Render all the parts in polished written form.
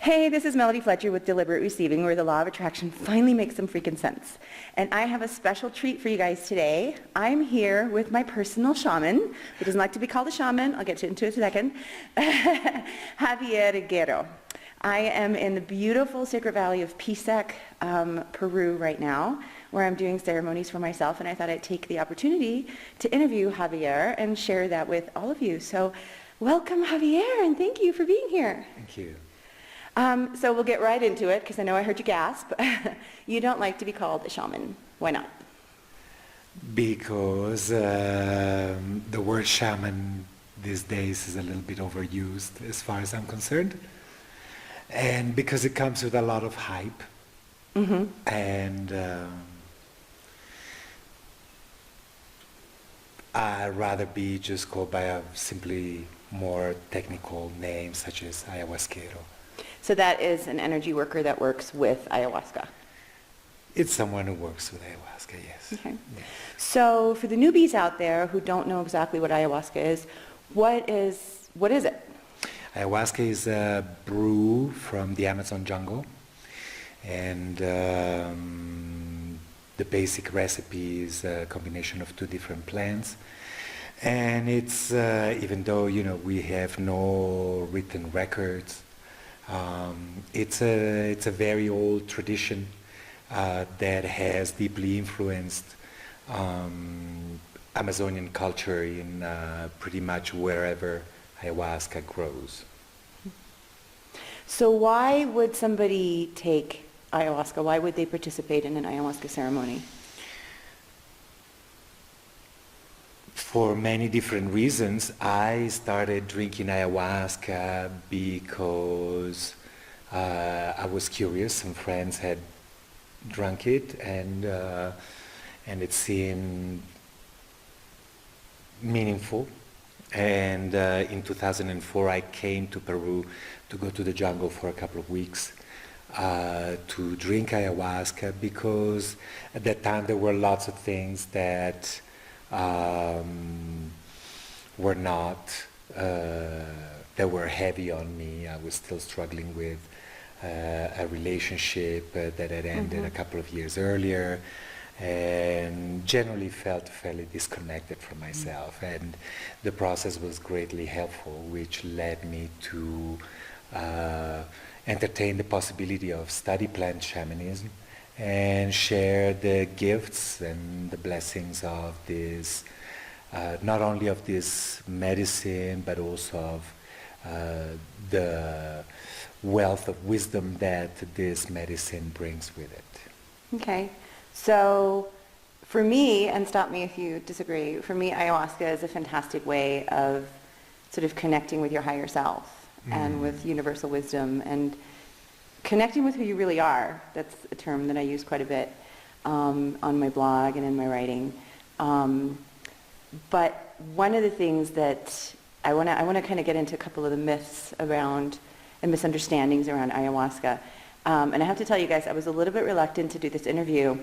Hey, this is Melody Fletcher with Deliberate Receiving, where the law of attraction finally makes some freaking sense. And I have a special treat for you guys today. I'm here with my personal shaman, who doesn't like to be called a shaman. I'll get into it in a second. Javier Regueiro. I am in the beautiful Sacred Valley of Pisac, Peru right now, where I'm doing ceremonies for myself, and I thought I'd take the opportunity to interview Javier and share that with all of you. So welcome, Javier, and thank you for being here. Thank you. So we'll get right into it, because I know I heard you gasp. You don't like to be called a shaman. Why not? Because the word shaman these days is a little bit overused as far as I'm concerned. And because it comes with a lot of hype. Mm-hmm. And I'd rather be just called by a simply more technical name such as Ayuahuascero. So that is an energy worker that works with ayahuasca. It's someone who works with ayahuasca, yes. Okay. Yeah. So for the newbies out there who don't know exactly what ayahuasca is, what is it? Ayahuasca is a brew from the Amazon jungle, and the basic recipe is a combination of two different plants. And it's, even though we have no written records, it's a very old tradition that has deeply influenced Amazonian culture in pretty much wherever ayahuasca grows. So why would somebody take ayahuasca? Why would they participate in an ayahuasca ceremony? For many different reasons. I started drinking ayahuasca because I was curious. Some friends had drunk it, and it seemed meaningful. And in 2004, I came to Peru to go to the jungle for a couple of weeks to drink ayahuasca, because at that time there were lots of things that were not, that were heavy on me. I was still struggling with a relationship that had ended a couple of years earlier, and generally felt fairly disconnected from myself. And the process was greatly helpful, which led me to entertain the possibility of study plant shamanism and share the gifts and the blessings of this, not only of this medicine, but also of the wealth of wisdom that this medicine brings with it. Okay. So for me, and stop me if you disagree, for me ayahuasca is a fantastic way of sort of connecting with your higher self and with universal wisdom and connecting with who you really are. That's a term that I use quite a bit on my blog and in my writing. But one of the things that I want to kind of get into a couple of the myths around and misunderstandings around ayahuasca. And I have to tell you guys, I was a little bit reluctant to do this interview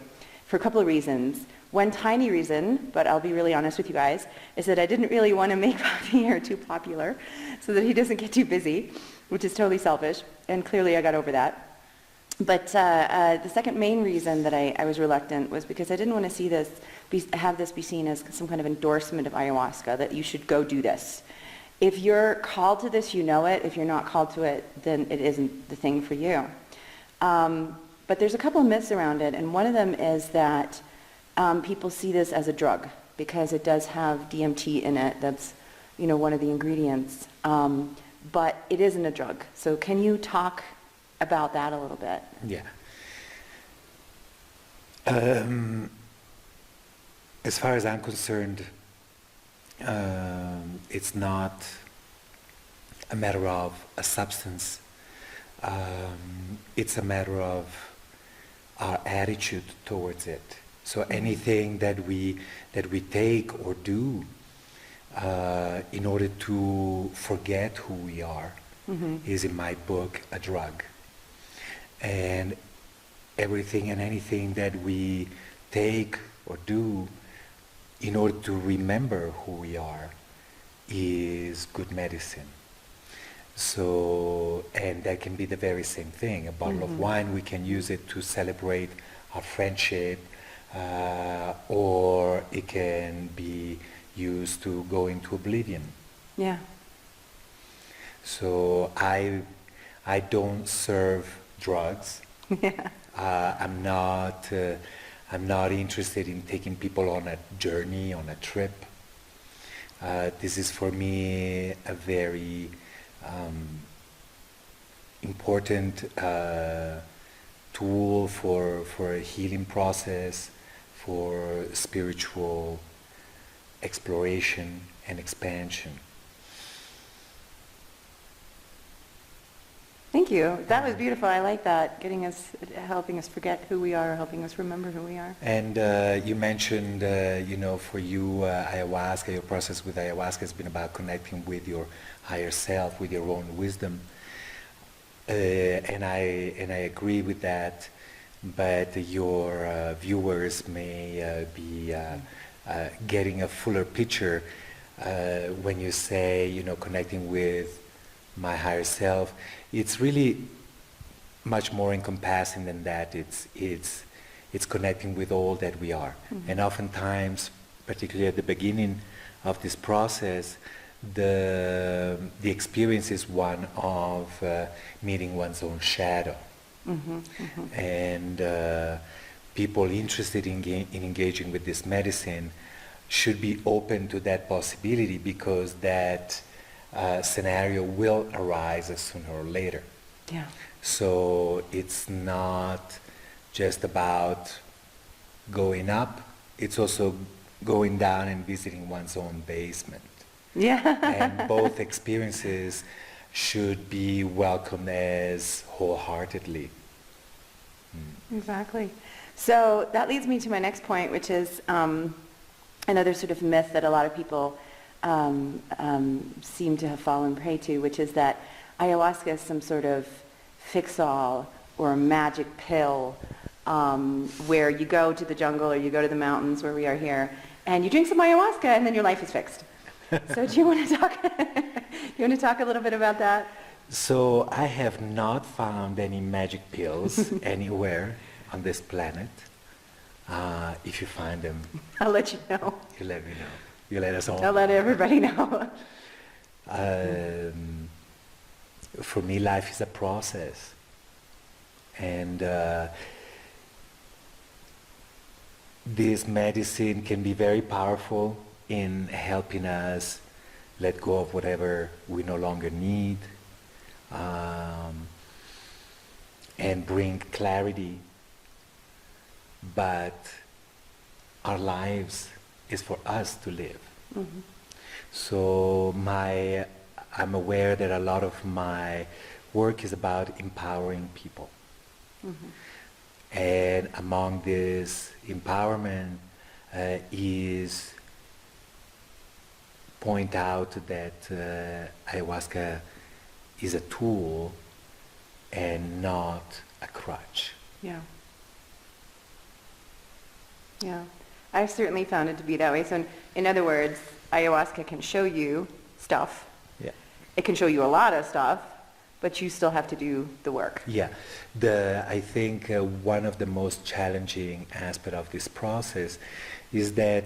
for a couple of reasons. One tiny reason, but I'll be really honest with you guys, is that I didn't really want to make Javier too popular so that he doesn't get too busy, which is totally selfish, and clearly I got over that. But the second main reason that I was reluctant was because I didn't want to see this, have this be seen as some kind of endorsement of ayahuasca, that you should go do this. If you're called to this, you know it. If you're not called to it, then it isn't the thing for you. But there's a couple of myths around it, and one of them is that people see this as a drug because it does have DMT in it. That's, one of the ingredients. But it isn't a drug. So can you talk about that a little bit? Yeah. As far as I'm concerned, it's not a matter of a substance. It's a matter of our attitude towards it. So anything that we take or do in order to forget who we are is, in my book, a drug. And everything and anything that we take or do in order to remember who we are is good medicine. So and that can be the very same thing. A bottle of wine, we can use it to celebrate our friendship, or it can be used to go into oblivion. Yeah. So I don't serve drugs. Yeah. I'm not interested in taking people on a journey, on a trip. This is for me a very important tool for a healing process, for spiritual exploration and expansion. Thank you. That was beautiful. I like that. Helping us forget who we are, helping us remember who we are. And you mentioned, for you, ayahuasca, your process with ayahuasca has been about connecting with your higher self, with your own wisdom. And I agree with that. But your viewers may be getting a fuller picture when you say, connecting with my higher self. It's really much more encompassing than that. It's connecting with all that we are. Mm-hmm. And oftentimes, particularly at the beginning of this process, the experience is one of meeting one's own shadow. Mm-hmm, mm-hmm. And people interested in engaging with this medicine should be open to that possibility, because that scenario will arise sooner or later. Yeah. So it's not just about going up, it's also going down and visiting one's own basement. Yeah. And both experiences should be welcomed as wholeheartedly. Exactly. So that leads me to my next point, which is another sort of myth that a lot of people seem to have fallen prey to, which is that ayahuasca is some sort of fix-all or a magic pill where you go to the jungle or you go to the mountains where we are here and you drink some ayahuasca and then your life is fixed. So do you want to talk a little bit about that? So I have not found any magic pills anywhere on this planet. If you find them, I'll let you know. You let me know. You let us all. I'll let everybody know. For me, life is a process. And this medicine can be very powerful in helping us let go of whatever we no longer need, and bring clarity. But our lives is for us to live. Mm-hmm. So I'm aware that a lot of my work is about empowering people. Mm-hmm. And among this empowerment is point out that ayahuasca is a tool and not a crutch. Yeah. Yeah. I've certainly found it to be that way. So in other words, ayahuasca can show you stuff. Yeah. It can show you a lot of stuff, but you still have to do the work. Yeah. I think one of the most challenging aspects of this process is that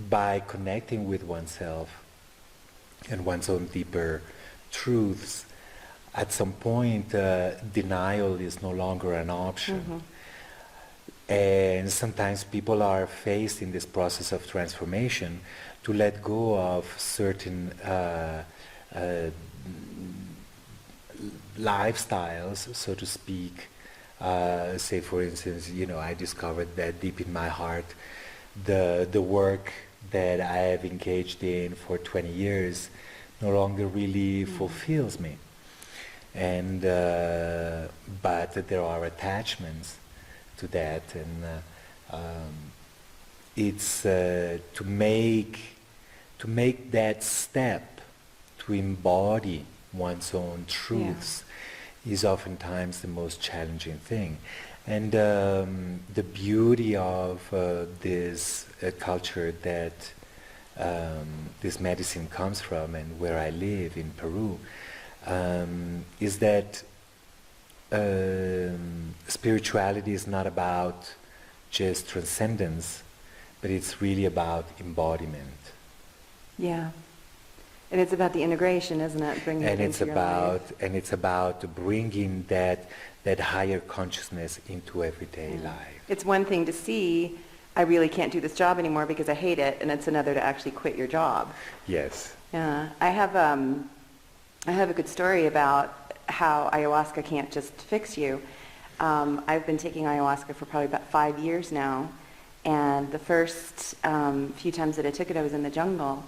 by connecting with oneself and one's own deeper truths, at some point denial is no longer an option. Mm-hmm. And sometimes people are faced in this process of transformation to let go of certain lifestyles, so to speak. Say, for instance, I discovered that deep in my heart, the work that I have engaged in for 20 years no longer really fulfills me. And but there are attachments to that, and it's to make that step to embody one's own truths is oftentimes the most challenging thing. And the beauty of this culture that this medicine comes from, and where I live in Peru, is that spirituality is not about just transcendence, but it's really about embodiment. Yeah. And it's about the integration, isn't it? Bringing it into your life. And it's about bringing that higher consciousness into everyday life. It's one thing to see, I really can't do this job anymore because I hate it, and it's another to actually quit your job. Yes. Yeah. I have a good story about how ayahuasca can't just fix you. I've been taking ayahuasca for probably about 5 years now, and the first few times that I took it, I was in the jungle,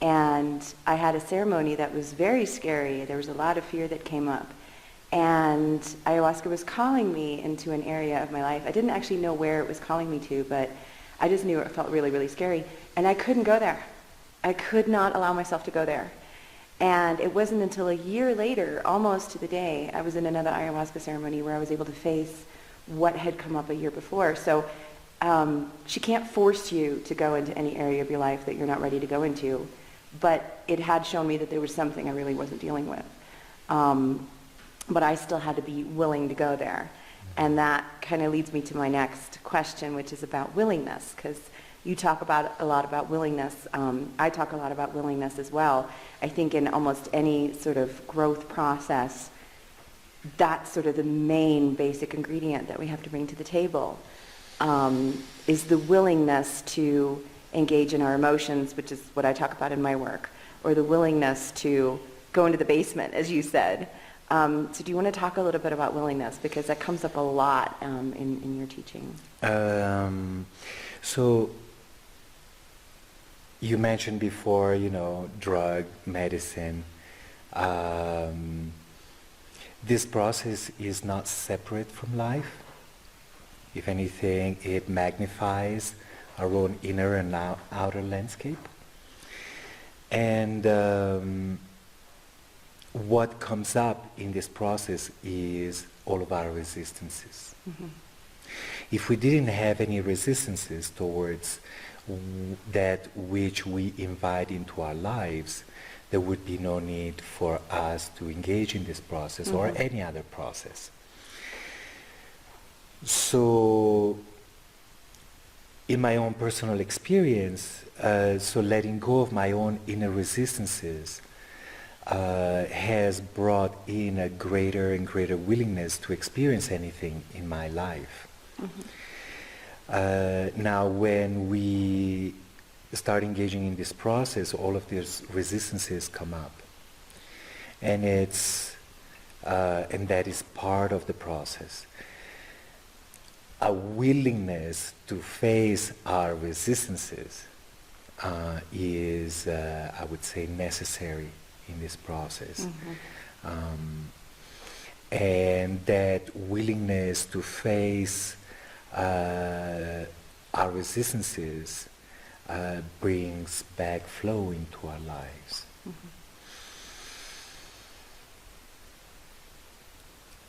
and I had a ceremony that was very scary. There was a lot of fear that came up, and ayahuasca was calling me into an area of my life. I didn't actually know where it was calling me to, but I just knew it felt really, really scary, and I couldn't go there. I could not allow myself to go there. And it wasn't until a year later, almost to the day, I was in another ayahuasca ceremony where I was able to face what had come up a year before. So she can't force you to go into any area of your life that you're not ready to go into, but it had shown me that there was something I really wasn't dealing with. But I still had to be willing to go there. And that kind of leads me to my next question, which is about willingness, because you talk a lot about willingness. I talk a lot about willingness as well. I think in almost any sort of growth process, that's sort of the main basic ingredient that we have to bring to the table, is the willingness to engage in our emotions, which is what I talk about in my work, or the willingness to go into the basement, as you said. So do you want to talk a little bit about willingness? Because that comes up a lot in your teaching. So you mentioned before, drug, medicine. This process is not separate from life. If anything, it magnifies our own inner and outer landscape. And what comes up in this process is all of our resistances. Mm-hmm. If we didn't have any resistances towards that which we invite into our lives, there would be no need for us to engage in this process or any other process. So, in my own personal experience, so letting go of my own inner resistances has brought in a greater and greater willingness to experience anything in my life. Mm-hmm. Now, when we start engaging in this process, all of these resistances come up, and that is part of the process. A willingness to face our resistances is, I would say, necessary in this process. Mm-hmm. And that willingness to face our resistances brings back flow into our lives. Mm-hmm.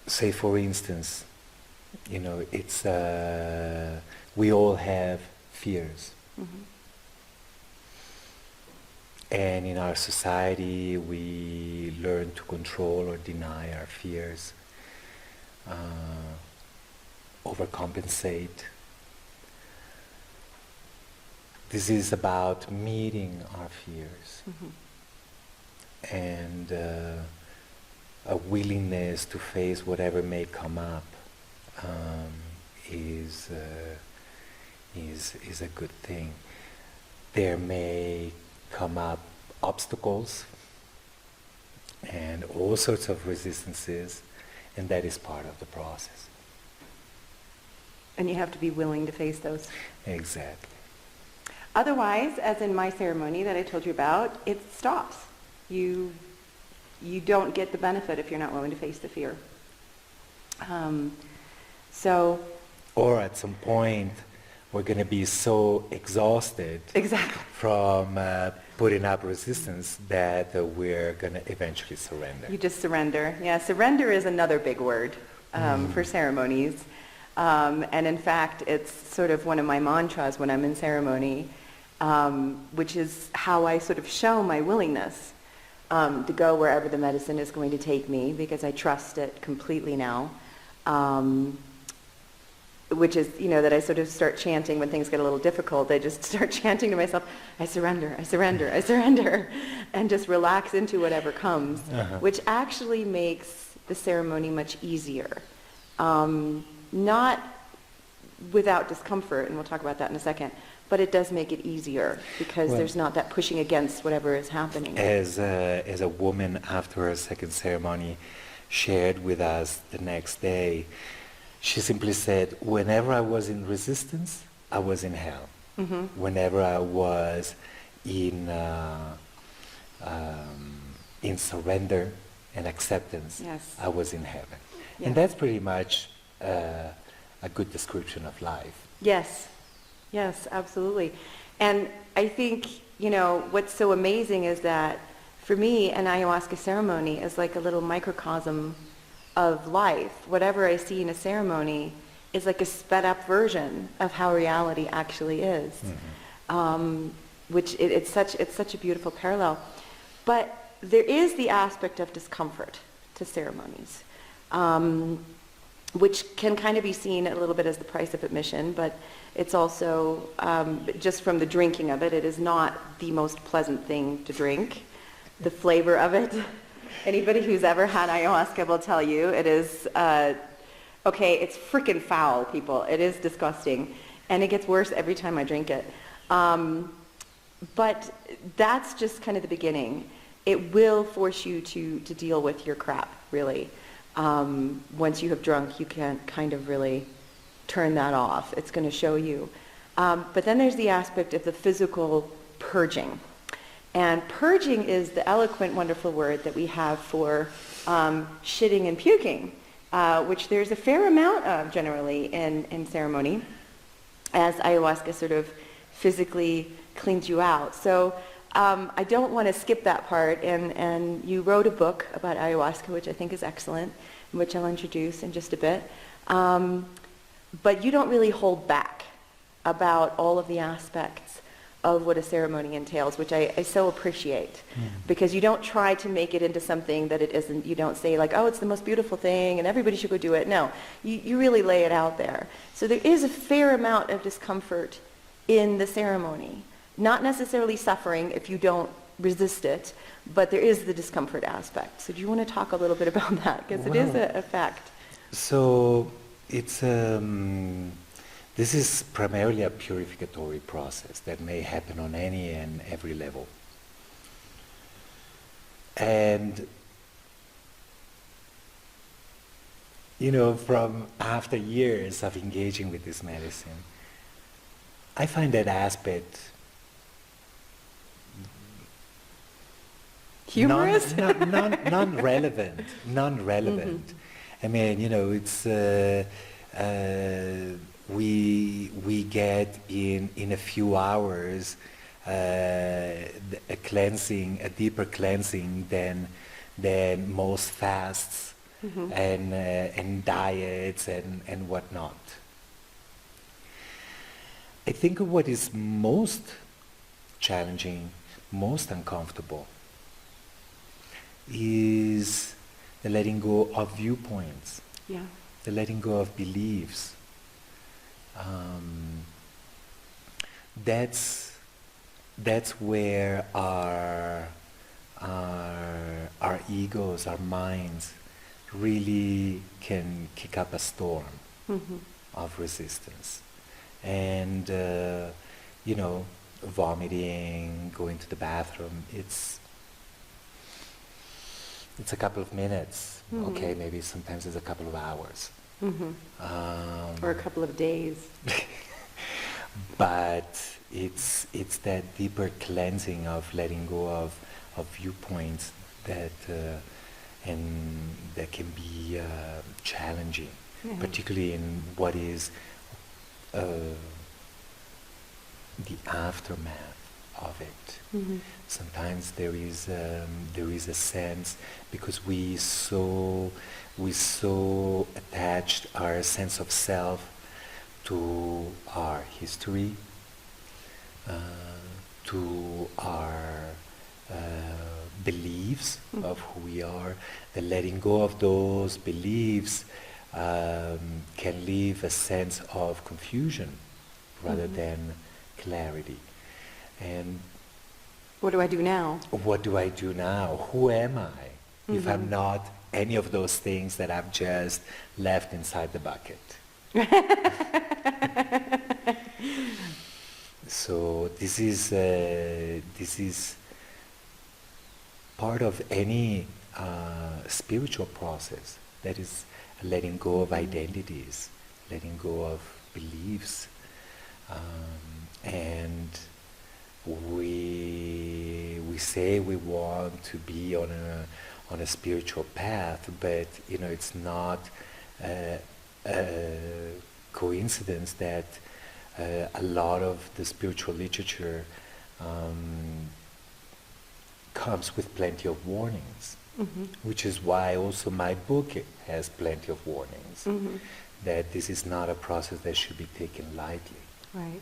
Say, for instance, it's we all have fears. Mm-hmm. And in our society, we learn to control or deny our fears, overcompensate. This is about meeting our fears, and a willingness to face whatever may come up is a good thing. There may come up obstacles and all sorts of resistances, and that is part of the process. And you have to be willing to face those. Exactly. Otherwise, as in my ceremony that I told you about, it stops. You don't get the benefit if you're not willing to face the fear. Or at some point, we're going to be so exhausted from putting up resistance that we're going to eventually surrender. You just surrender. Yeah, surrender is another big word for ceremonies. And in fact, it's sort of one of my mantras when I'm in ceremony, which is how I sort of show my willingness. to go wherever the medicine is going to take me because I trust it completely now. Which is, that I sort of start chanting when things get a little difficult. I just start chanting to myself, I surrender, I surrender, I surrender, and just relax into whatever comes, which actually makes the ceremony much easier. Not without discomfort, and we'll talk about that in a second, but it does make it easier because there's not that pushing against whatever is happening. As a woman after her second ceremony shared with us the next day, she simply said, whenever I was in resistance, I was in hell. Mm-hmm. Whenever I was in surrender and acceptance, yes, I was in heaven. Yes. And that's pretty much a good description of life. Yes, yes, absolutely. And I think, what's so amazing is that for me, an ayahuasca ceremony is like a little microcosm of life. Whatever I see in a ceremony is like a sped up version of how reality actually is. Mm-hmm. Which it's such a beautiful parallel. But there is the aspect of discomfort to ceremonies, which can kind of be seen a little bit as the price of admission, but it's also, just from the drinking of it, it is not the most pleasant thing to drink. The flavor of it, anybody who's ever had ayahuasca will tell you, it is, it's freaking foul, people. It is disgusting. And it gets worse every time I drink it. But that's just kind of the beginning. It will force you to deal with your crap, really. Once you have drunk, you can't kind of really turn that off. It's going to show you. But then there's the aspect of the physical purging. And purging is the eloquent, wonderful word that we have for shitting and puking, which there's a fair amount of generally in ceremony, as ayahuasca sort of physically cleans you out. So I don't want to skip that part, and you wrote a book about ayahuasca, which I think is excellent, which I'll introduce in just a bit. But you don't really hold back about all of the aspects of what a ceremony entails, which I so appreciate, because you don't try to make it into something that it isn't. You don't say like, oh, it's the most beautiful thing and everybody should go do it. No, you really lay it out there. So there is a fair amount of discomfort in the ceremony. Not necessarily suffering if you don't resist it, but there is the discomfort aspect. So do you want to talk a little bit about that? Because it is a fact. So it's this is primarily a purificatory process that may happen on any and every level. And, from after years of engaging with this medicine, I find that aspect humorous? Non-relevant. Non-relevant. Mm-hmm. I mean, it's... we get in a few hours a deeper cleansing than most fasts and diets and whatnot. I think what is most challenging, most uncomfortable, is the letting go of viewpoints, the letting go of beliefs. That's where our egos, our minds, really can kick up a storm of resistance, and vomiting, going to the bathroom. It's a couple of minutes. Okay, maybe sometimes it's a couple of hours. Or a couple of days. But it's that deeper cleansing of letting go of viewpoints that can be challenging, particularly in what is the aftermath of it. Sometimes there is a sense, because we so attached our sense of self to our history, to our beliefs of who we are, the letting go of those beliefs can leave a sense of confusion rather than clarity. And What do I do now? what do I do now? Who am I if I'm not any of those things that I've just left inside the bucket? So this is part of any spiritual process. That is letting go of identities, letting go of beliefs, and we say we want to be on a spiritual path, but it's not a coincidence that a lot of the spiritual literature comes with plenty of warnings, which is why also my book has plenty of warnings, that this is not a process that should be taken lightly. Right.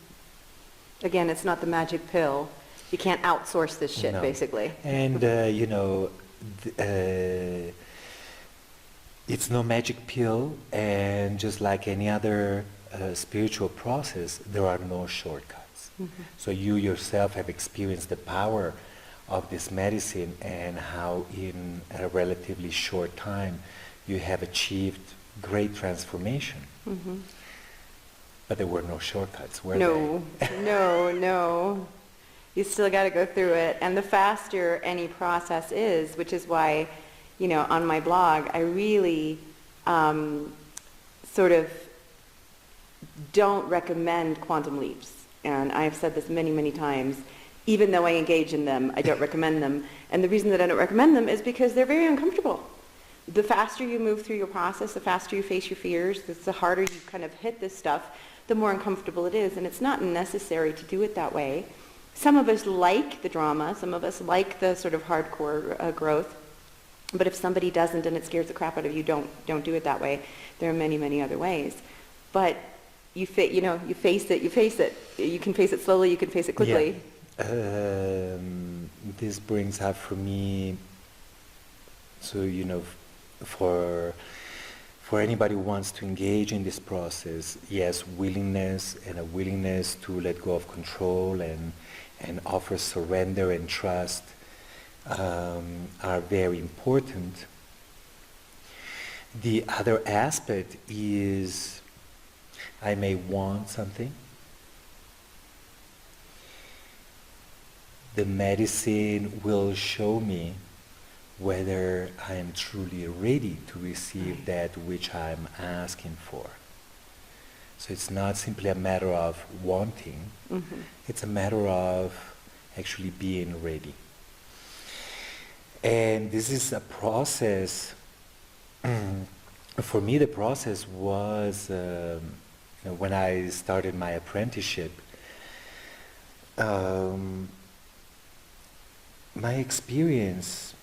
Again, it's not the magic pill. You can't outsource this shit, No. basically. And, it's no magic pill, and just like any other spiritual process, there are no shortcuts. So you yourself have experienced the power of this medicine and how in a relatively short time you have achieved great transformation. But there were no shortcuts, were No, no. You still got to go through it. And the faster any process is, which is why, on my blog, I really sort of don't recommend quantum leaps. And I've said this many, many times. Even though I engage in them, I don't recommend them. And the reason that I don't recommend them is because they're very uncomfortable. The faster you move through your process, the faster you face your fears, the harder you kind of hit this stuff, the more uncomfortable it is. And it's not necessary to do it that way. Some of us like the drama. Some of us like the sort of hardcore growth. But if somebody doesn't and it scares the crap out of you, don't do it that way. There are many, many other ways. But you face it. You can face it slowly, you can face it quickly. Yeah. This brings up for me, so for anybody who wants to engage in this process, yes, willingness and a willingness to let go of control and offer surrender and trust are very important. The other aspect is I may want something. The medicine will show me whether I am truly ready to receive that which I'm asking for. So it's not simply a matter of wanting, it's a matter of actually being ready. And this is a process, for me the process was, when I started my apprenticeship, my experience,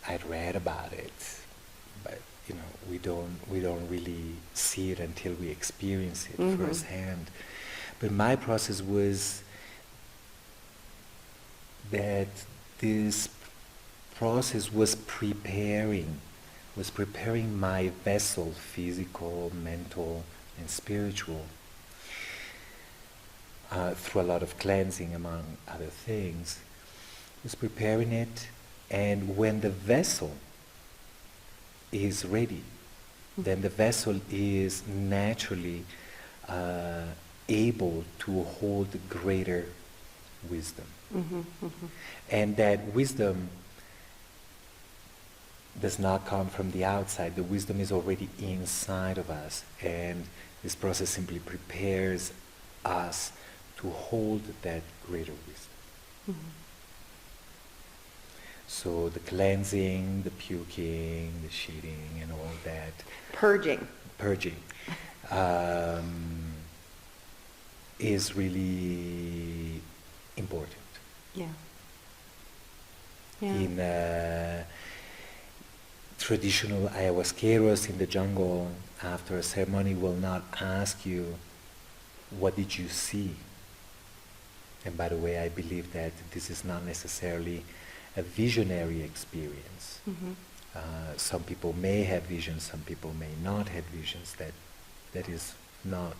I'd read about it, but we don't really see it until we experience it firsthand. But my process was that this process was preparing my vessel, physical, mental, and spiritual, through a lot of cleansing, among other things. Was preparing it, and when the vessel is ready, then the vessel is naturally able to hold greater wisdom. And that wisdom does not come from the outside. The wisdom is already inside of us, and this process simply prepares us to hold that greater wisdom. So the cleansing, the puking, the shitting, and all that. Purging. Is really important. Yeah. In traditional ayahuasqueros in the jungle, after a ceremony, will not ask you, what did you see? And by the way, I believe that this is not necessarily a visionary experience. Some people may have visions, some people may not have visions. That is not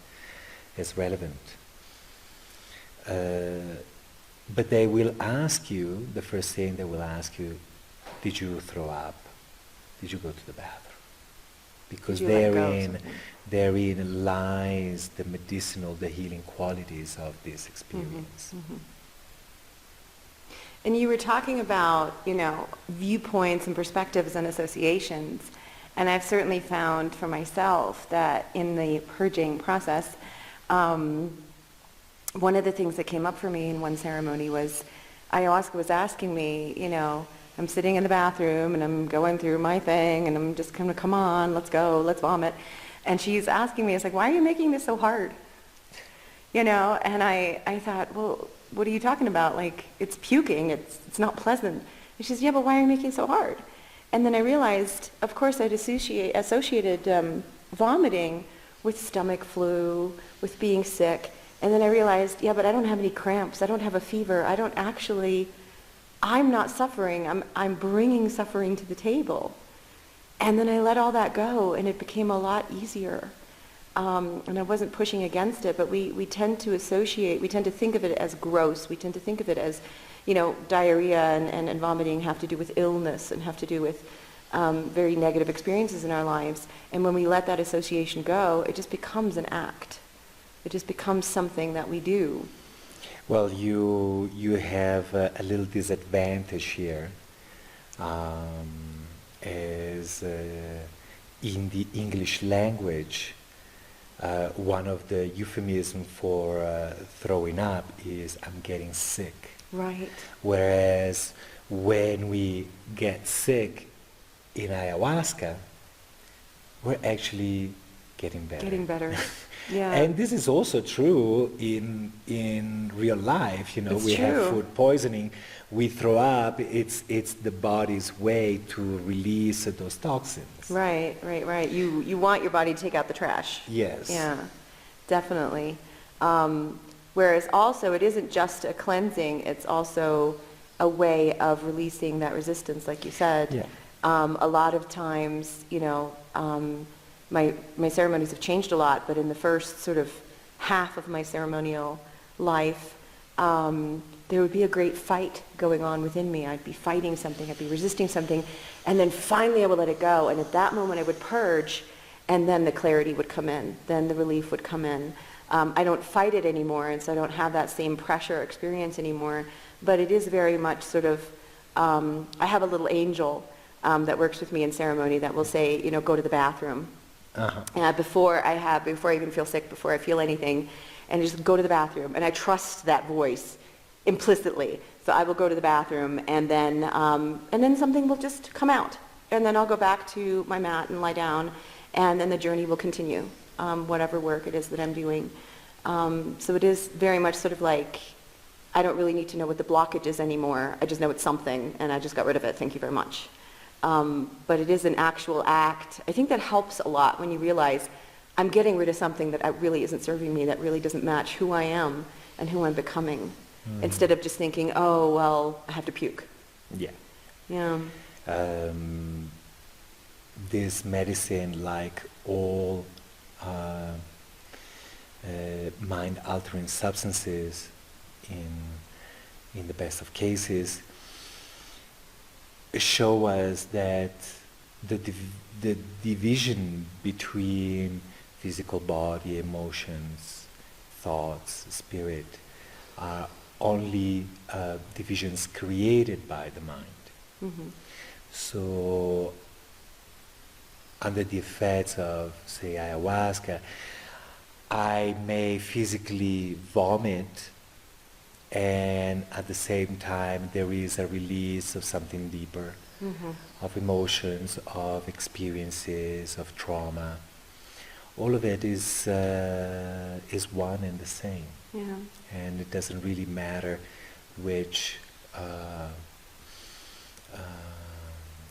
as relevant. But they will ask you, the first thing they will ask you, did you throw up? Did you go to the bathroom? Because therein lies the medicinal, the healing qualities of this experience. And you were talking about, viewpoints and perspectives and associations. And I've certainly found for myself that in the purging process, one of the things that came up for me in one ceremony was ayahuasca was asking me, I'm sitting in the bathroom and I'm going through my thing and I'm just going to, come on, let's go, let's vomit. And she's asking me, it's like, why are you making this so hard? And I thought, well, what are you talking about? Like, it's puking, it's not pleasant. And she says, yeah, but why are you making it so hard? And then I realized, of course, I'd associated vomiting with stomach flu, with being sick. And then I realized, yeah, but I don't have any cramps. I don't have a fever. I'm not suffering. I'm bringing suffering to the table. And then I let all that go, and it became a lot easier. And I wasn't pushing against it, but we tend to think of it as gross. We tend to think of it as, diarrhea and vomiting have to do with illness and have to do with very negative experiences in our lives. And when we let that association go, it just becomes an act. It just becomes something that we do. Well, you have a little disadvantage here, as in the English language, one of the euphemisms for throwing up is I'm getting sick. Right. Whereas when we get sick in ayahuasca, we're actually getting better. Getting better. Yeah. And this is also true in real life. It's we true. have food poisoning, we throw up. It's the body's way to release those toxins. Right. You want your body to take out the trash. Yes. Yeah, definitely. Whereas also it isn't just a cleansing, it's also a way of releasing that resistance, like you said. Yeah. A lot of times, my ceremonies have changed a lot, but in the first sort of half of my ceremonial life, there would be a great fight going on within me. I'd be fighting something, I'd be resisting something, and then finally I would let it go, and at that moment I would purge, and then the clarity would come in, then the relief would come in. I don't fight it anymore, and so I don't have that same pressure experience anymore, but it is very much sort of, I have a little angel that works with me in ceremony that will say, go to the bathroom. Before I even feel sick, before I feel anything, and just go to the bathroom. And I trust that voice implicitly. So I will go to the bathroom, and then something will just come out. And then I'll go back to my mat and lie down, and then the journey will continue, whatever work it is that I'm doing. So it is very much sort of like, I don't really need to know what the blockage is anymore. I just know it's something, and I just got rid of it. Thank you very much. But it is an actual act. I think that helps a lot when you realize I'm getting rid of something that really isn't serving me, that really doesn't match who I am and who I'm becoming, instead of just thinking, oh, well, I have to puke. Yeah. Yeah. This medicine, like all mind-altering substances, in the best of cases, show us that the division between physical body, emotions, thoughts, spirit are only divisions created by the mind. So under the effects of, say, ayahuasca, I may physically vomit, and at the same time there is a release of something deeper, of emotions, of experiences, of trauma. All of it is one and the same. Yeah. And it doesn't really matter which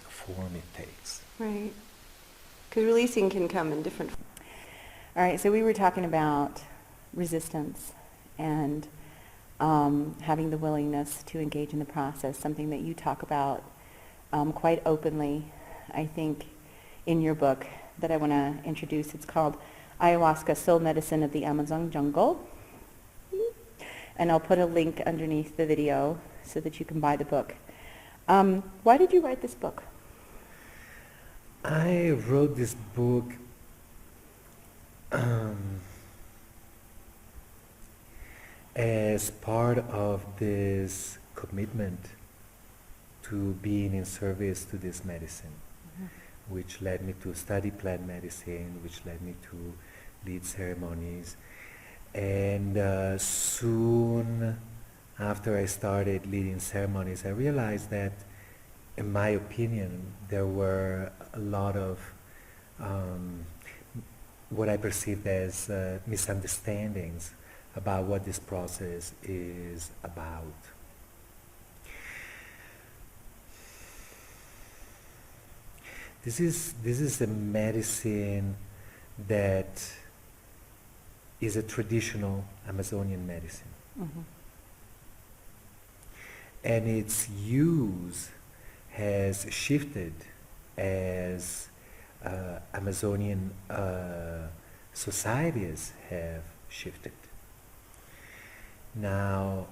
form it takes. Right. Because releasing can come in different forms. All right, so we were talking about resistance, and having the willingness to engage in the process, something that you talk about quite openly, I think, in your book that I want to introduce. It's called Ayahuasca, Soul Medicine of the Amazon Jungle. And I'll put a link underneath the video so that you can buy the book. Why did you write this book? I wrote this book as part of this commitment to being in service to this medicine, which led me to study plant medicine, which led me to lead ceremonies. And soon after I started leading ceremonies, I realized that, in my opinion, there were a lot of what I perceived as misunderstandings about what this process is about. This is a medicine that is a traditional Amazonian medicine. Mm-hmm. And its use has shifted as Amazonian societies have shifted. Now,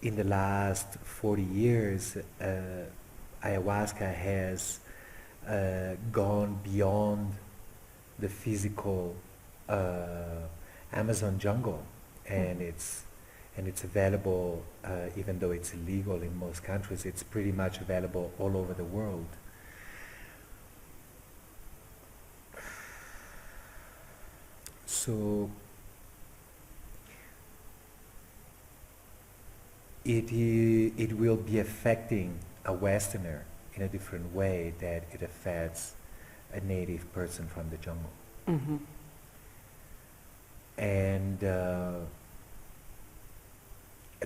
in the last 40 years, ayahuasca has gone beyond the physical Amazon jungle, and it's available, even though it's illegal in most countries, it's pretty much available all over the world. So it will be affecting a Westerner in a different way that it affects a native person from the jungle. Mm-hmm. And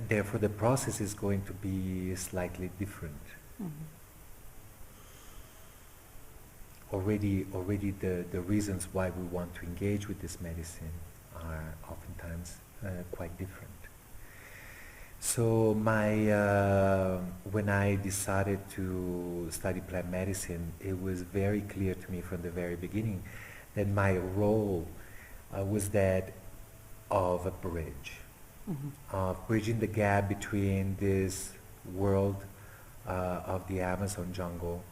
therefore the process is going to be slightly different. Mm-hmm. Already the reasons why we want to engage with this medicine are oftentimes quite different. So when I decided to study plant medicine, it was very clear to me from the very beginning that my role was that of a bridge, of bridging the gap between this world of the Amazon jungle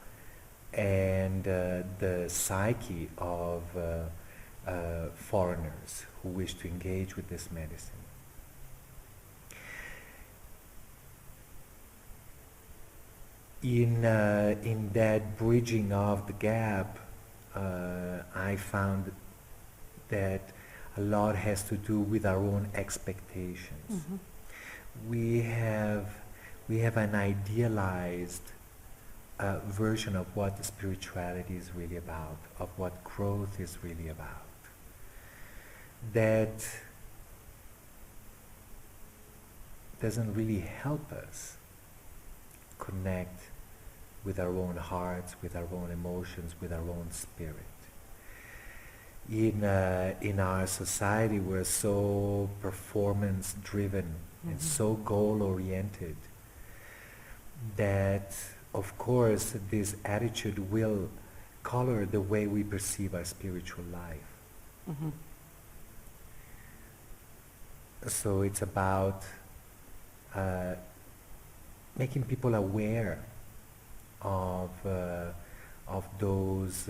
and the psyche of foreigners who wish to engage with this medicine. In that bridging of the gap, I found that a lot has to do with our own expectations. Mm-hmm. We have an idealized version of what spirituality is really about, of what growth is really about. That doesn't really help us connect with our own hearts, with our own emotions, with our own spirit. In our society, we're so performance-driven and so goal-oriented that, of course, this attitude will color the way we perceive our spiritual life. Mm-hmm. So it's about making people aware of those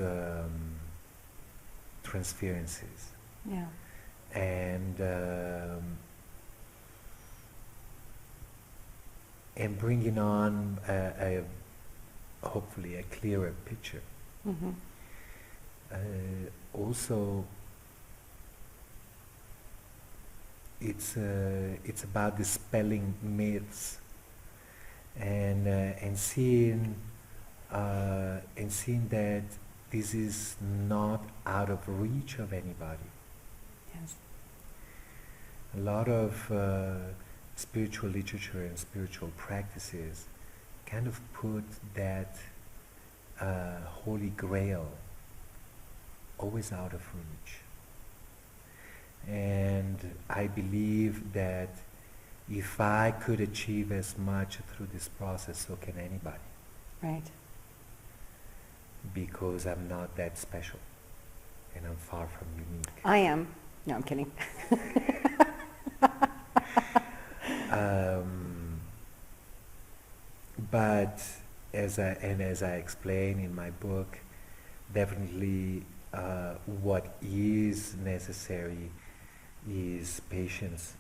transferences, Yeah. and bringing on hopefully a clearer picture. Mm-hmm. Also, it's about dispelling myths and seeing that this is not out of reach of anybody. Yes. A lot of spiritual literature and spiritual practices kind of put that holy grail always out of reach. And I believe that if I could achieve as much through this process, so can anybody. Right. Because I'm not that special, and I'm far from unique. I am. No, I'm kidding. But as I explain in my book, definitely what is necessary is patience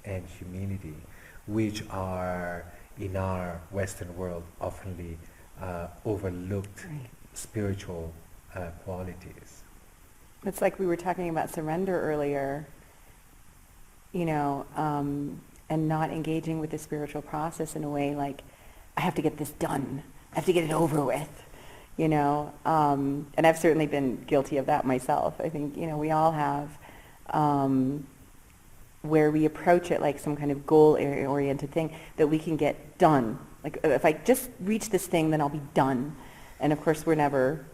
and humility, which are in our Western world oftenly overlooked spiritual qualities. It's like we were talking about surrender earlier, and not engaging with the spiritual process in a way like, I have to get this done. I have to get it over with, and I've certainly been guilty of that myself. I think, we all have, where we approach it like some kind of goal-oriented thing that we can get done. Like, if I just reach this thing, then I'll be done. And of course, we're never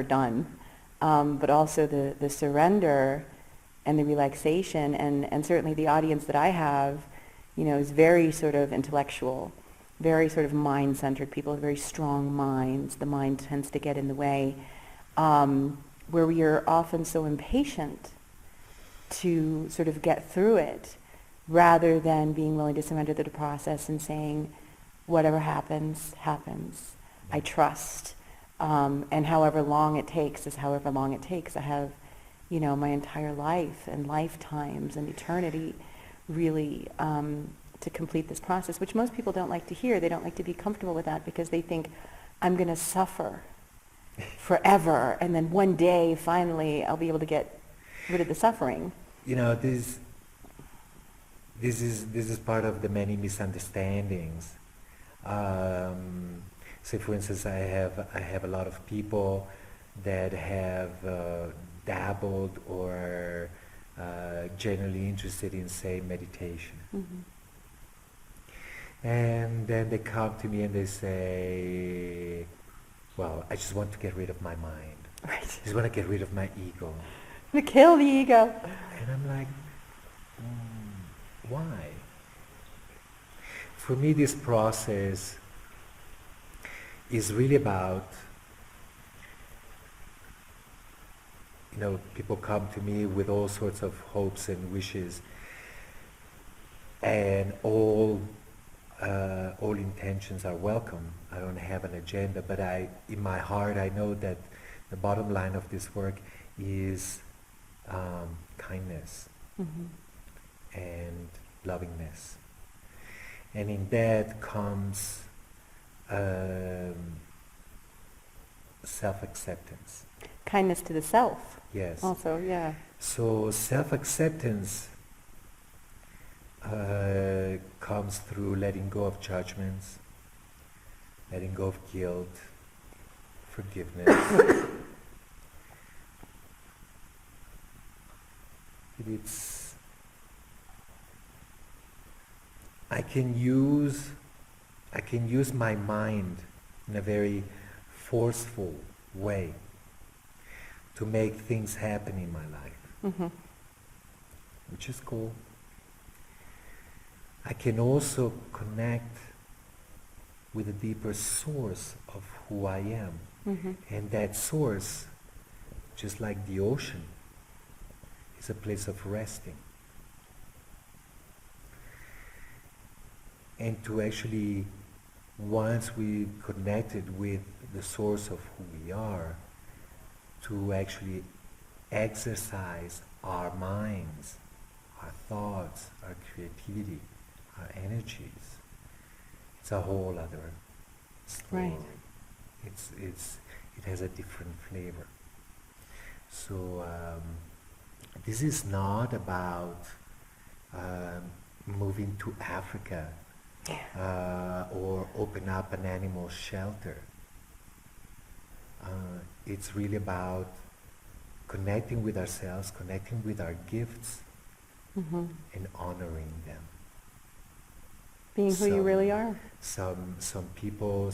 done. But also the surrender and the relaxation, and certainly the audience that I have, is very sort of intellectual, very sort of mind-centered people with very strong minds. The mind tends to get in the way, where we are often so impatient to sort of get through it, rather than being willing to surrender to the process and saying, whatever happens, happens. I trust. And however long it takes is however long it takes. I have, my entire life and lifetimes and eternity really to complete this process, which most people don't like to hear. They don't like to be comfortable with that because they think, I'm going to suffer forever, and then one day, finally, I'll be able to get rid of the suffering. This is part of the many misunderstandings. Say, for instance, I have a lot of people that have dabbled or generally interested in, say, meditation. Mm-hmm. And then they come to me and they say, well, I just want to get rid of my mind. Right. I just want to get rid of my ego. To kill the ego. And I'm like, why? For me, this process is really about, people come to me with all sorts of hopes and wishes, and all intentions are welcome. I don't have an agenda, but in my heart, I know that the bottom line of this work is kindness and lovingness. And in that comes self-acceptance. Kindness to the self. Yes. Also, yeah. So self-acceptance comes through letting go of judgments, letting go of guilt, forgiveness. I can use my mind in a very forceful way to make things happen in my life, which is cool. I can also connect with a deeper source of who I am. And that source, just like the ocean, is a place of resting. And to actually, once we connected with the source of who we are, to actually exercise our minds, our thoughts, our creativity, our energies, it's a whole other story. Right. It has a different flavor. So this is not about moving to Africa or open up an animal shelter. It's really about connecting with ourselves, connecting with our gifts, and honoring them. Being who you really are. Some people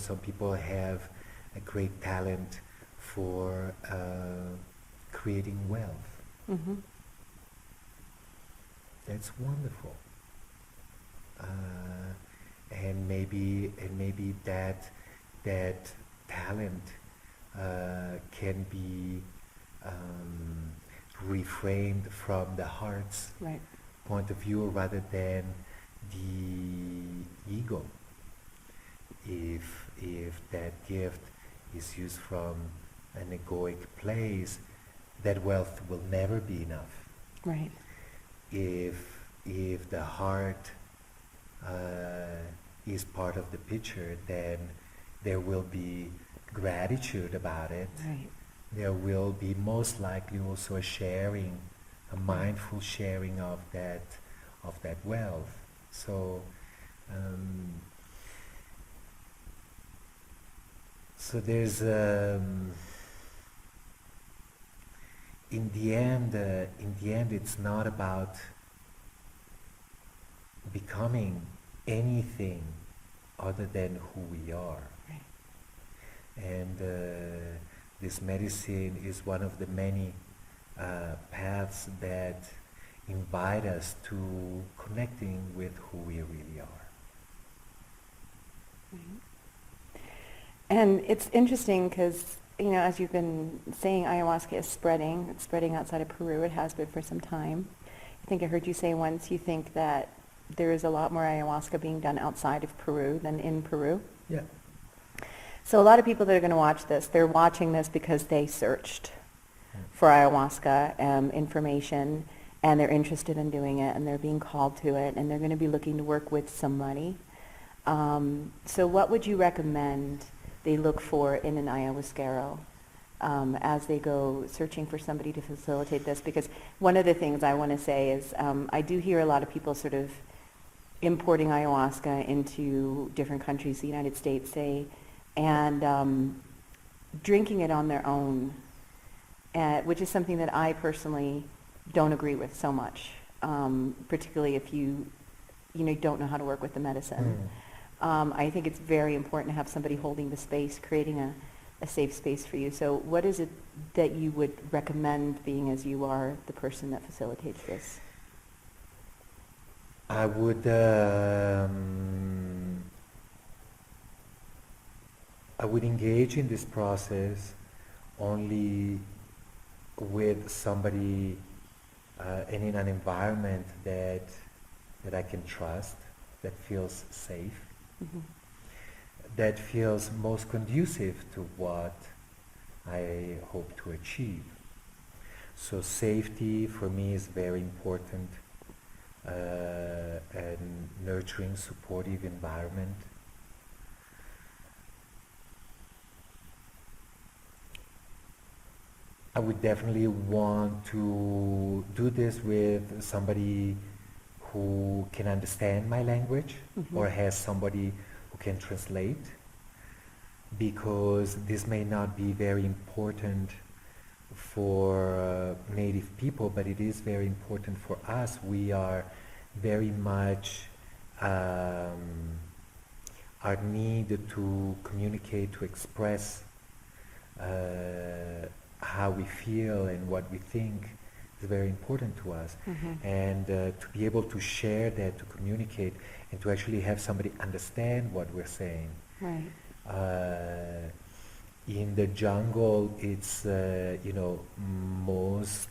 have a great talent for creating wealth. That's wonderful. and maybe that talent can be reframed from the heart's Right. point of view rather than the ego. If that gift is used from an egoic place, that wealth will never be enough. Right. If the heart is part of the picture, then there will be gratitude about it. Right. There will be most likely also a sharing, a mindful sharing of that wealth. So so there's in the end it's not about becoming anything other than who we are. Right. And this medicine is one of the many paths that invite us to connecting with who we really are. And it's interesting because, as you've been saying, ayahuasca is spreading. It's spreading outside of Peru. It has been for some time. I think I heard you say once you think that there is a lot more ayahuasca being done outside of Peru than in Peru. Yeah. So a lot of people that are going to watch this, they're watching this because they searched for ayahuasca information, and they're interested in doing it, and they're being called to it, and they're going to be looking to work with somebody. So what would you recommend they look for in an Ayuahuascero as they go searching for somebody to facilitate this? Because one of the things I want to say is I do hear a lot of people sort of importing ayahuasca into different countries, the United States, say, and drinking it on their own, which is something that I personally don't agree with so much, particularly if you don't know how to work with the medicine. I think it's very important to have somebody holding the space, creating a safe space for you. So what is it that you would recommend, being as you are the person that facilitates this? I would engage in this process only with somebody and in an environment that I can trust, that feels safe, that feels most conducive to what I hope to achieve. So safety for me is very important, and nurturing, supportive environment. I would definitely want to do this with somebody who can understand my language, or has somebody who can translate, because this may not be very important for native people, but it is very important for us. We are very much our need to communicate, to express how we feel and what we think is very important to us. And to be able to share that, to communicate, and to actually have somebody understand what we're saying. Right. In the jungle, it's most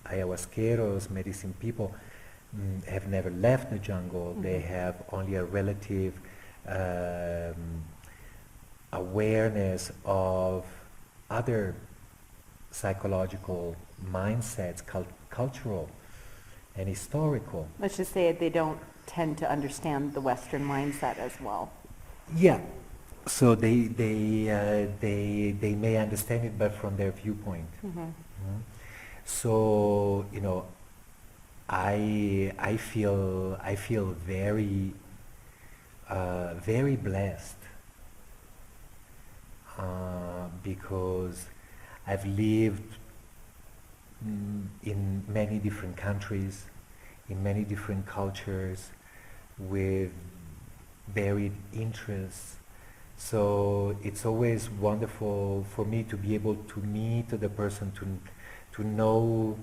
ayahuasqueros, medicine people, have never left the jungle. They have only a relative awareness of other psychological mindsets, cultural and historical. Let's just say they don't tend to understand the Western mindset as well. Yeah. So they may understand it, but from their viewpoint. So I feel very very blessed because I've lived in many different countries, in many different cultures, with varied interests. So it's always wonderful for me to be able to meet the person, to know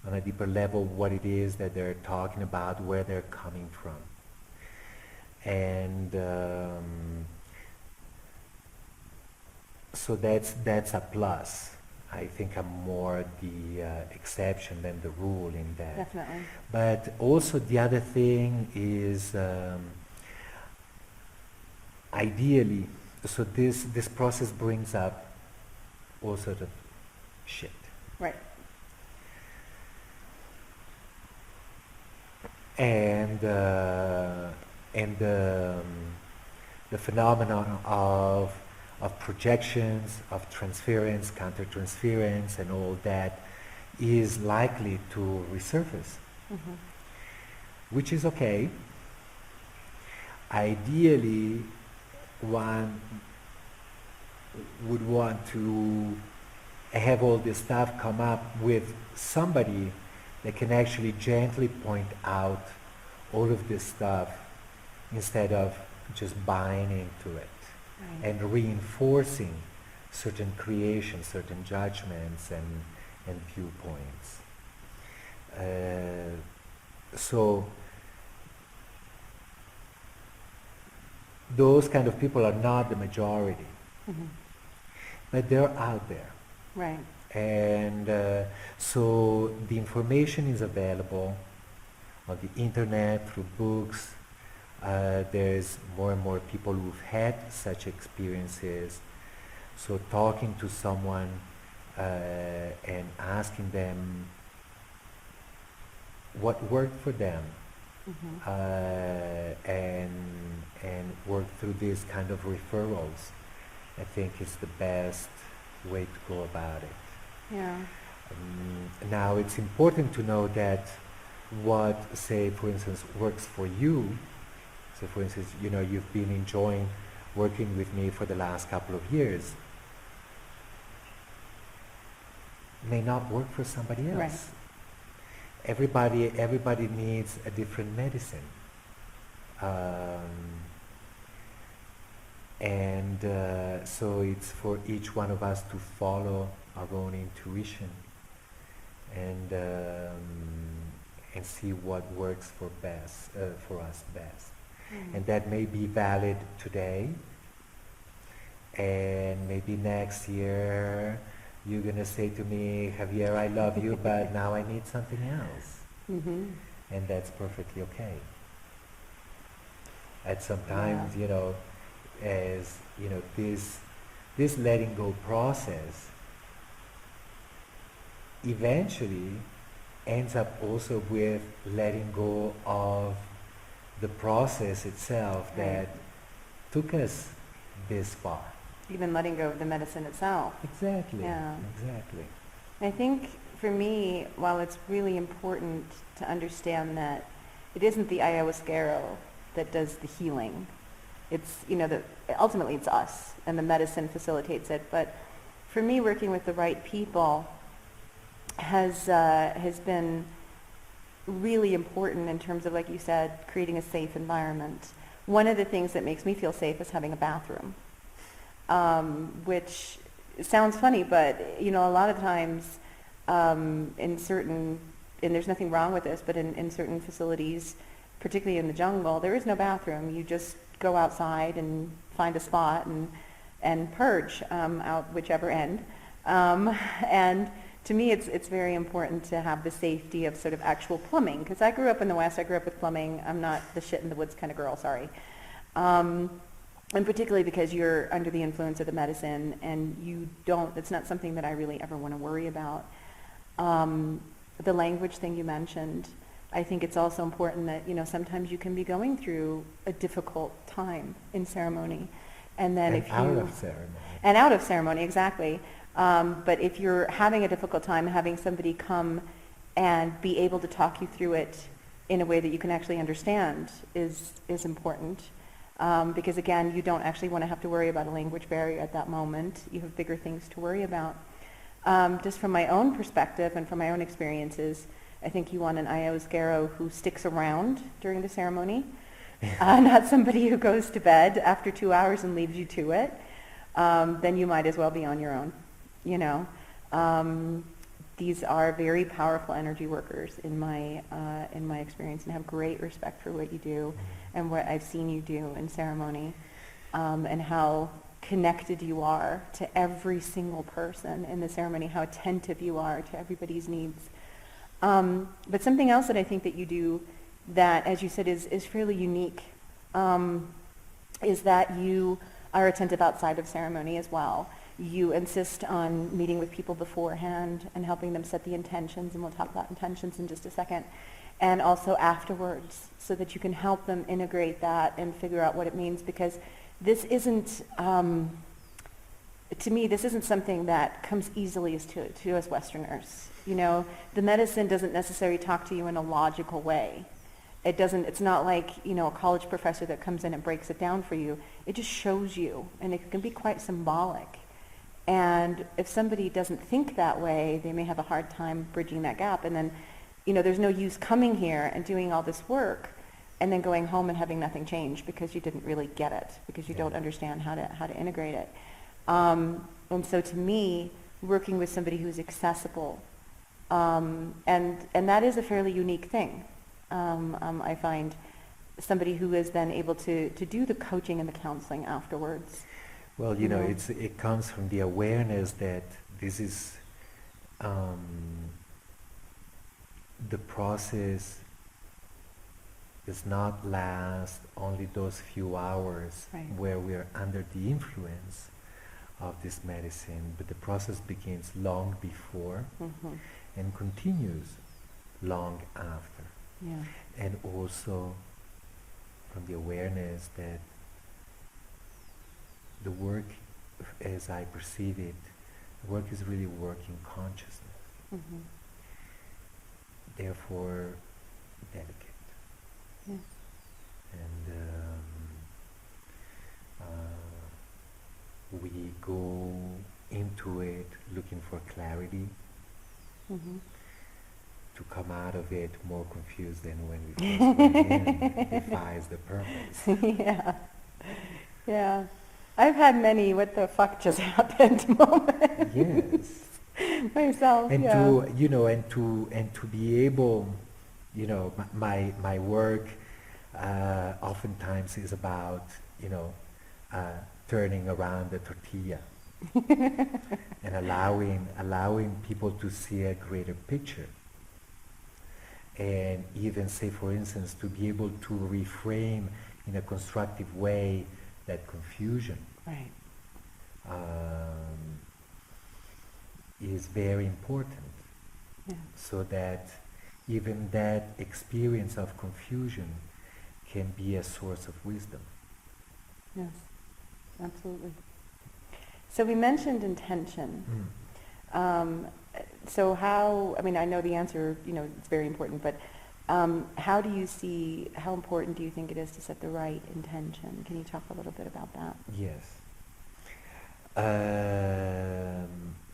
on a deeper level what it is that they're talking about, where they're coming from. And so that's a plus. I think I'm more the exception than the rule in that. Definitely. But also the other thing is ideally, so this process brings up all sort of shit. Right. And the phenomenon of projections, of transference, countertransference, and all that is likely to resurface, which is okay. Ideally, one would want to have all this stuff come up with somebody that can actually gently point out all of this stuff instead of just buying into it. Right. And reinforcing certain creations, certain judgments and viewpoints. So those kind of people are not the majority, but they're out there. Right. And so the information is available on the internet, through books. There's more and more people who've had such experiences. So talking to someone and asking them what worked for them, and work through these kind of referrals, I think is the best way to go about it. Yeah. Now it's important to know that what, say, for instance, works for you. So for instance, you've been enjoying working with me for the last couple of years, may not work for somebody else. Right. Everybody needs a different medicine. So it's for each one of us to follow our own intuition and see what works for us best. And that may be valid today, and maybe next year you're going to say to me, Javier, I love you, but now I need something else. And that's perfectly okay. At sometimes, as this letting go process eventually ends up also with letting go of the process itself that took us this far. Even letting go of the medicine itself. Exactly. Yeah. Exactly. I think for me, while it's really important to understand that it isn't the Ayuahuascero that does the healing, it's, ultimately it's us, and the medicine facilitates it. But for me, working with the right people has been really important in terms of, like you said, creating a safe environment. One of the things that makes me feel safe is having a bathroom, which sounds funny, but a lot of times in certain, and there's nothing wrong with this, but in certain facilities, particularly in the jungle, there is no bathroom. You just go outside and find a spot and purge out whichever end. And to me, it's very important to have the safety of sort of actual plumbing, because I grew up in the West. I grew up with plumbing. I'm not the shit in the woods kind of girl, sorry. And particularly because you're under the influence of the medicine, and it's not something that I really ever want to worry about. The language thing you mentioned, I think it's also important that, sometimes you can be going through a difficult time in ceremony. And then out of ceremony. And out of ceremony, exactly. But if you're having a difficult time, having somebody come and be able to talk you through it in a way that you can actually understand is important. Because again, you don't actually want to have to worry about a language barrier at that moment. You have bigger things to worry about. Just from my own perspective and from my own experiences, I think you want an Ayahuascero who sticks around during the ceremony, not somebody who goes to bed after 2 hours and leaves you to it. Then you might as well be on your own, these are very powerful energy workers in my experience, and have great respect for what you do and what I've seen you do in ceremony, and how connected you are to every single person in the ceremony, how attentive you are to everybody's needs. But something else that I think that you do that, as you said, is fairly unique, is that you are attentive outside of ceremony as well. You insist on meeting with people beforehand and helping them set the intentions, and we'll talk about intentions in just a second, and also afterwards, so that you can help them integrate that and figure out what it means, because this isn't, to me, this isn't something that comes easily to us Westerners. You know, the medicine doesn't necessarily talk to you in a logical way. It's not like, you know, a college professor that comes in and breaks it down for you. It just shows you, and it can be quite symbolic. And if somebody doesn't think that way, they may have a hard time bridging that gap. And then, you know, there's no use coming here and doing all this work and then going home and having nothing change because you didn't really get it, because you don't understand how to integrate it. And so to me, working with somebody who's accessible, and that is a fairly unique thing. I find somebody who is then able to do the coaching and the counseling afterwards. Well, you know, it comes from the awareness that this is the process does not last only those few hours where we are under the influence of this medicine, but the process begins long before and continues long after. Yeah. And also from the awareness that the work, as I perceive it, the work is really working consciousness. Therefore, delicate. Yes. And we go into it looking for clarity, to come out of it more confused than when we first went in, defies the purpose. Yeah. Yeah. I've had many "what the fuck just happened" moments. Yes. Myself. And yeah. to, you know, and to be able, you know, my work oftentimes is about, you know, turning around the tortilla and allowing people to see a greater picture. And even, say, for instance, to be able to reframe in a constructive way that confusion is very important. Yeah. So that even that experience of confusion can be a source of wisdom. Yes, absolutely. So we mentioned intention. So how, I mean, I know the answer, you know, it's very important, but how important do you think it is to set the right intention? Can you talk a little bit about that? Yes.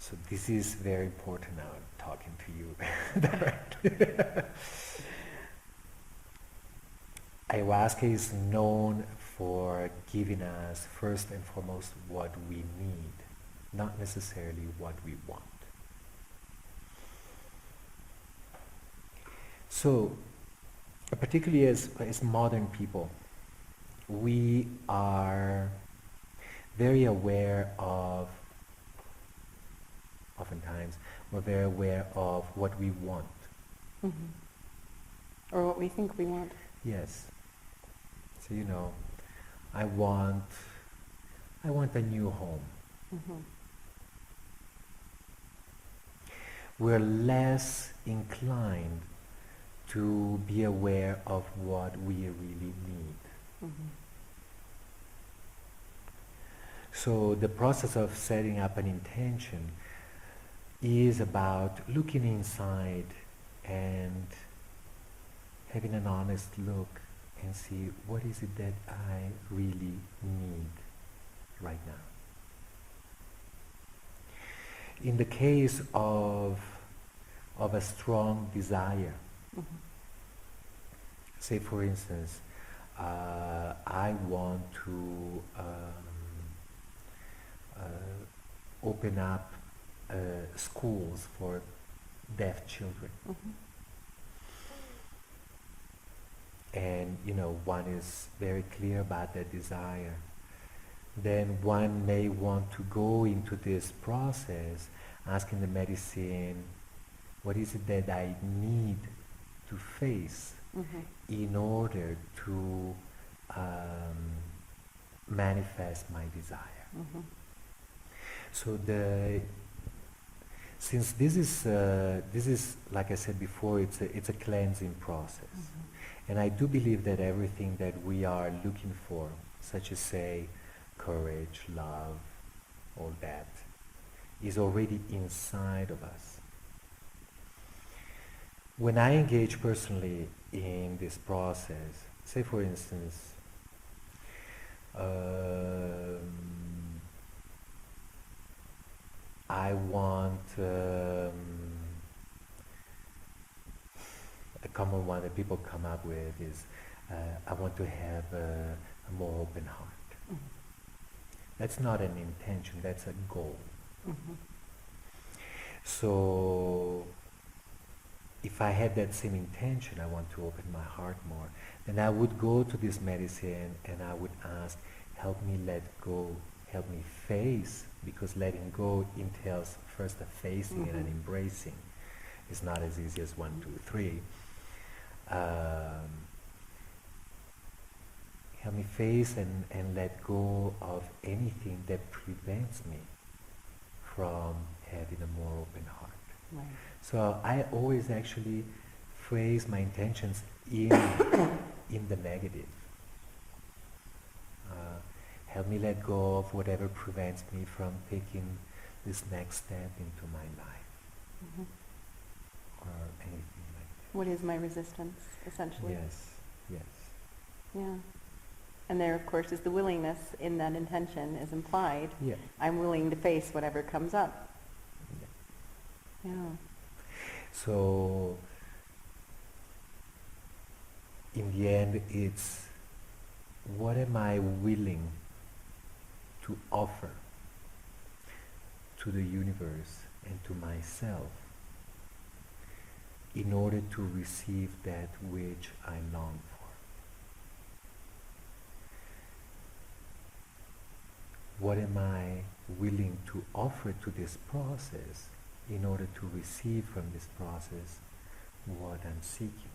So this is very important now, I'm talking to you directly. Ayahuasca is known for giving us, first and foremost, what we need, not necessarily what we want. So, particularly as modern people, we are very aware of, oftentimes, we're very aware of what we want. Or what we think we want. Yes. So, you know, I want a new home. We're less inclined to be aware of what we really need. So the process of setting up an intention is about looking inside and having an honest look and see what is it that I really need right now. In the case of a strong desire, say for instance, I want to open up schools for deaf children. Mm-hmm. And one is very clear about their desire, then one may want to go into this process asking the medicine, what is it that I need to face in order to manifest my desire? So since this is like I said before, it's a cleansing process, and I do believe that everything that we are looking for, such as say courage, love, all that, is already inside of us. When I engage personally in this process, say for instance, I want a common one that people come up with is I want to have a more open heart. That's not an intention, that's a goal. So if I had that same intention, I want to open my heart more, then I would go to this medicine and I would ask, help me let go, help me face, because letting go entails first a facing and an embracing. It's not as easy as 1, 2, 3. Help me face and let go of anything that prevents me from having a more open heart. Right. So I always actually phrase my intentions in the negative. Help me let go of whatever prevents me from taking this next step into my life, or anything like that. What is my resistance, essentially? Yes. Yeah. And there, of course, is the willingness in that intention is implied. Yeah. I'm willing to face whatever comes up. Yeah. So, in the end, it's what am I willing to offer to the universe and to myself in order to receive that which I long for. What am I willing to offer to this process in order to receive from this process what I'm seeking?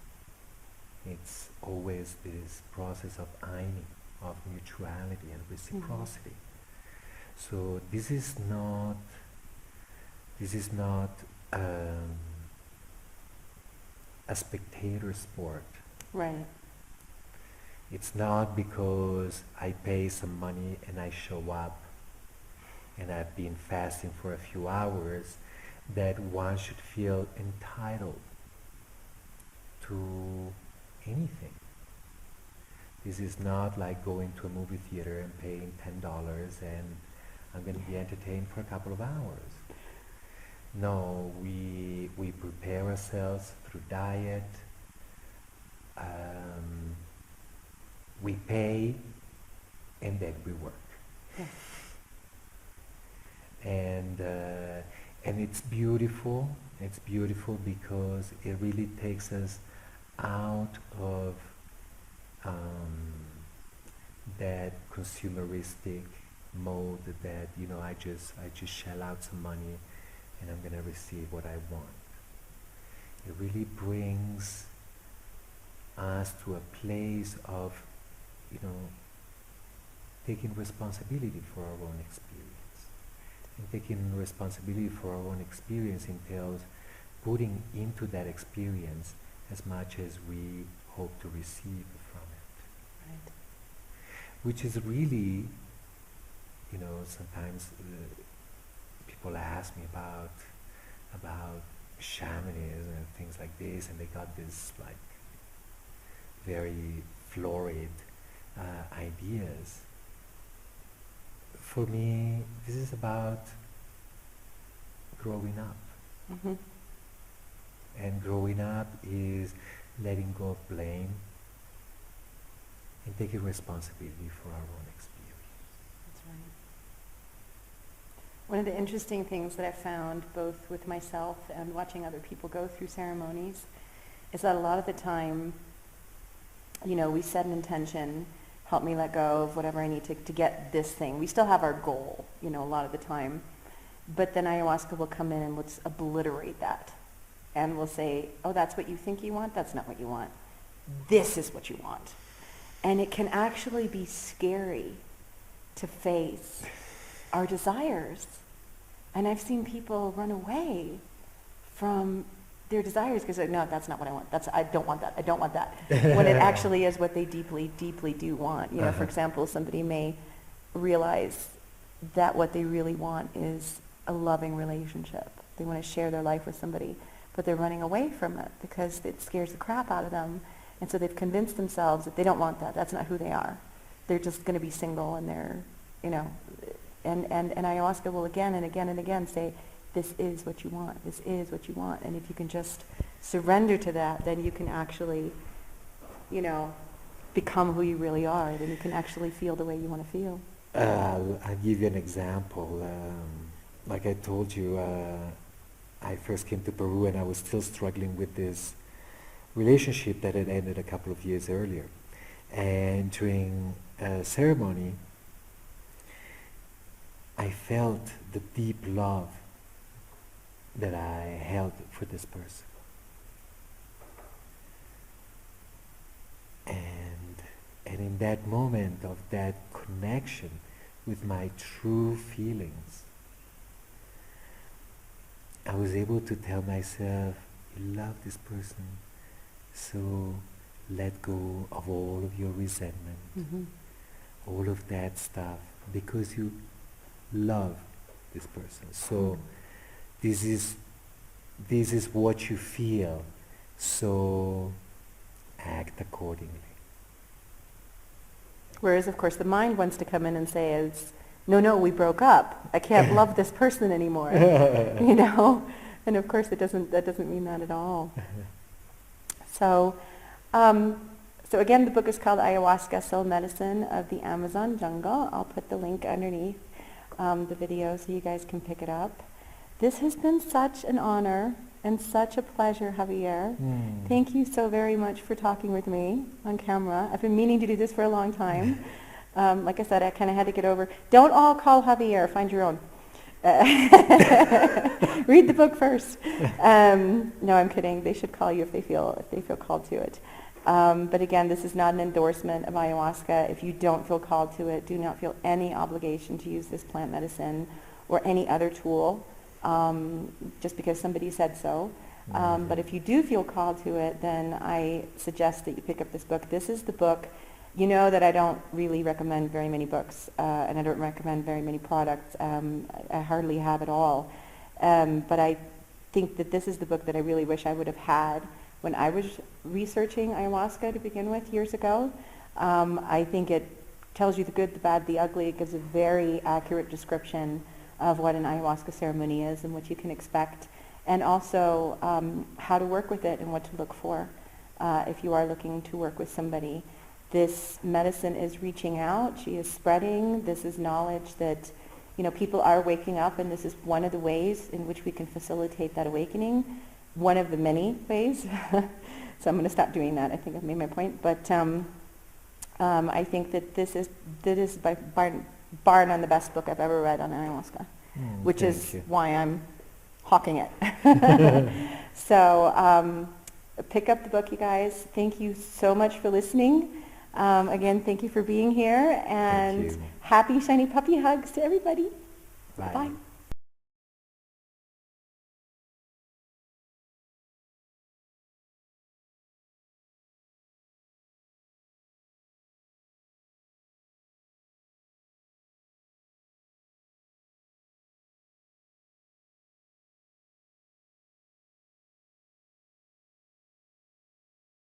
It's always this process of eining, of mutuality and reciprocity. So this is not a spectator sport. Right. It's not because I pay some money and I show up and I've been fasting for a few hours that one should feel entitled to anything. This is not like going to a movie theater and paying $10 and I'm going to be entertained for a couple of hours. No, we prepare ourselves through diet. We pay and then we work. Yes. And it's beautiful. It's beautiful because it really takes us out of that consumeristic mode that I just shell out some money and I'm gonna receive what I want. It really brings us to a place of taking responsibility for our own experience. And taking responsibility for our own experience entails putting into that experience as much as we hope to receive from it. Right. Which is really, sometimes people ask me about shamanism and things like this, and they got this like very florid ideas. For me, this is about growing up. And growing up is letting go of blame and taking responsibility for our own experience. That's right. One of the interesting things that I've found, both with myself and watching other people go through ceremonies, is that a lot of the time, we set an intention, help me let go of whatever I need to get this thing. We still have our goal, a lot of the time. But then ayahuasca will come in and will just obliterate that. And will say, oh, that's what you think you want? That's not what you want. This is what you want. And it can actually be scary to face our desires. And I've seen people run away from their desires because no, that's not what I want. I don't want that. I don't want that. When it actually is what they deeply, deeply do want. For example, somebody may realize that what they really want is a loving relationship. They want to share their life with somebody, but they're running away from it because it scares the crap out of them. And so they've convinced themselves that they don't want that. That's not who they are. They're just going to be single, and they're, and ayahuasca will again and again and again say, this is what you want. This is what you want. And if you can just surrender to that, then you can actually, become who you really are. Then you can actually feel the way you want to feel. I'll give you an example. Like I told you, I first came to Peru and I was still struggling with this relationship that had ended a couple of years earlier. And during a ceremony, I felt the deep love that I held for this person. And in that moment of that connection with my true feelings, I was able to tell myself, you love this person, so let go of all of your resentment, all of that stuff, because you love this person. So this is what you feel, so act accordingly. Whereas, of course, the mind wants to come in and say, no, we broke up. I can't love this person anymore. And of course, that doesn't mean that at all. So again, the book is called Ayahuasca, Soul Medicine of the Amazon Jungle. I'll put the link underneath the video so you guys can pick it up. This has been such an honor and such a pleasure, Javier. Thank you so very much for talking with me on camera. I've been meaning to do this for a long time. Like I said, I kind of had to get over. Don't all call Javier. Find your own. Read the book first. No, I'm kidding. They should call you if they feel called to it. But again, this is not an endorsement of ayahuasca. If you don't feel called to it, do not feel any obligation to use this plant medicine or any other tool just because somebody said so. But if you do feel called to it, then I suggest that you pick up this book. This is the book. You know that I don't really recommend very many books, and I don't recommend very many products. I hardly have at all. But I think that this is the book that I really wish I would have had when I was researching ayahuasca to begin with years ago. I think it tells you the good, the bad, the ugly. It gives a very accurate description of what an ayahuasca ceremony is and what you can expect, and also how to work with it and what to look for if you are looking to work with somebody. This medicine is reaching out. She is spreading. This is knowledge that people are waking up, and this is one of the ways in which we can facilitate that awakening. One of the many ways. So I'm going to stop doing that. I think I've made my point. But I think that this is by bar none the best book I've ever read on ayahuasca, which is why I'm hawking it. So pick up the book, you guys. Thank you so much for listening. Again, thank you for being here, and happy shiny puppy hugs to everybody. Bye. Bye.